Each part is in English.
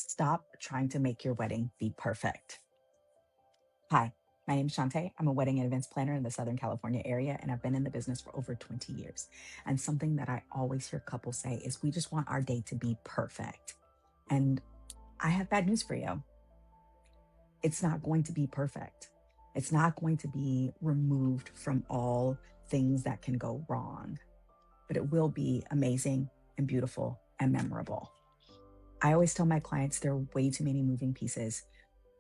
Stop trying to make your wedding be perfect. Hi, my name is Shantae. I'm a wedding and events planner in the Southern California area, and I've been in the business for over 20 years. And something that I always hear couples say is we just want our day to be perfect. And I have bad news for you. It's not going to be perfect. It's not going to be removed from all things that can go wrong, but it will be amazing and beautiful and memorable. I always tell my clients there are way too many moving pieces.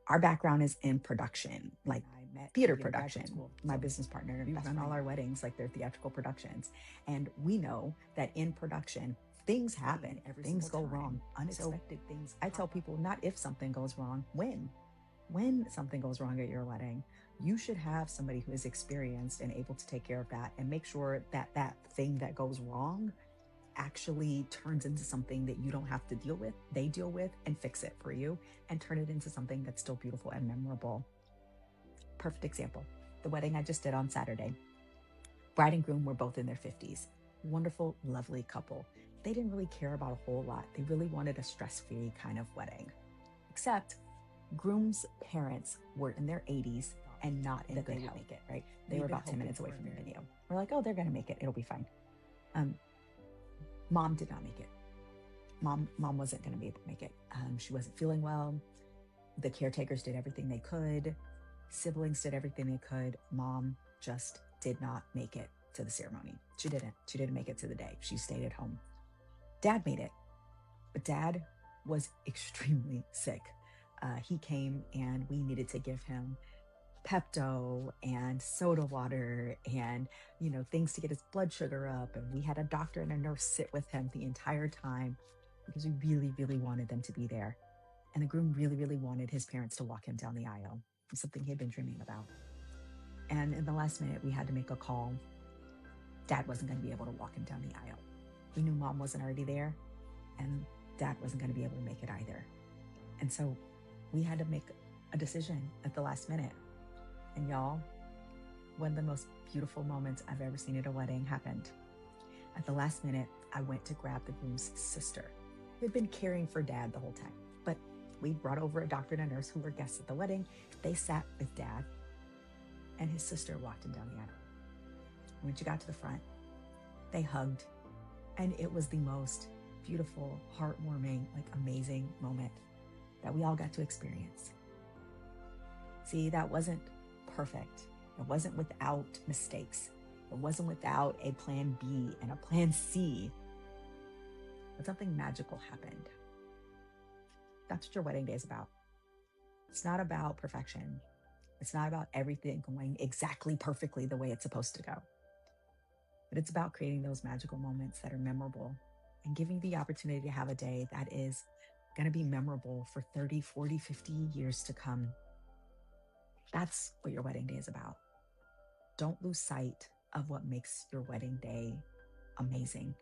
Our background is in production, like I met theater production. My business partner, we run all our weddings like they're theatrical productions. And we know that in production, things happen, things go wrong, unexpected things. I tell people not if something goes wrong, when. When something goes wrong at your wedding, you should have somebody who is experienced and able to take care of that and make sure that that thing that goes wrong actually turns into something that you don't have to deal with. They deal with and fix it for you and turn it into something that's still beautiful and memorable. Perfect example, the wedding I just did on Saturday. Bride and groom were both in their 50s. Wonderful, lovely couple. They didn't really care about a whole lot. They really wanted a stress-free kind of wedding. Except groom's parents were in their 80s and not in good health, right? They were about 10 minutes away from the venue. We're like, oh, they're going to make it. It'll be fine. Mom did not make it. Mom wasn't going to be able to make it. She wasn't feeling well. The caretakers did everything they could. Siblings did everything they could. Mom just did not make it to the ceremony. She didn't make it to the day. She stayed at home. Dad made it, but Dad was extremely sick. He came and we needed to give him Pepto and soda water and, things to get his blood sugar up. And we had a doctor and a nurse sit with him the entire time because we really, really wanted them to be there. And the groom really, really wanted his parents to walk him down the aisle. It was something he had been dreaming about. And in the last minute, we had to make a call. Dad wasn't going to be able to walk him down the aisle. We knew Mom wasn't already there and Dad wasn't going to be able to make it either. And so we had to make a decision at the last minute. And y'all, one of the most beautiful moments I've ever seen at a wedding happened. At the last minute, I went to grab the groom's sister, who had been caring for Dad the whole time. But we brought over a doctor and a nurse who were guests at the wedding. They sat with Dad, and his sister walked him down the aisle. When she got to the front, they hugged, and it was the most beautiful, heartwarming, amazing moment that we all got to experience. See, that wasn't perfect. It wasn't without mistakes. It wasn't without a plan B and a plan C. But something magical happened. That's what your wedding day is about. It's not about perfection. It's not about everything going exactly perfectly the way it's supposed to go. But it's about creating those magical moments that are memorable and giving you the opportunity to have a day that is going to be memorable for 30, 40, 50 years to come. That's what your wedding day is about. Don't lose sight of what makes your wedding day amazing.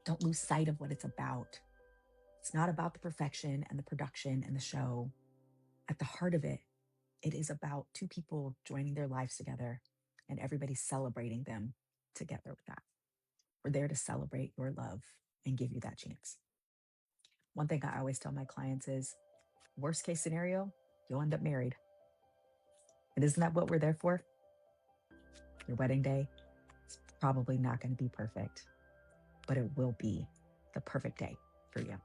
Don't lose sight of what it's about. It's not about the perfection and the production and the show. At the heart of it, it is about two people joining their lives together and everybody celebrating them together with that. We're there to celebrate your love and give you that chance. One thing I always tell my clients is, worst case scenario, you'll end up married. And isn't that what we're there for? Your wedding day is probably not going to be perfect, but it will be the perfect day for you.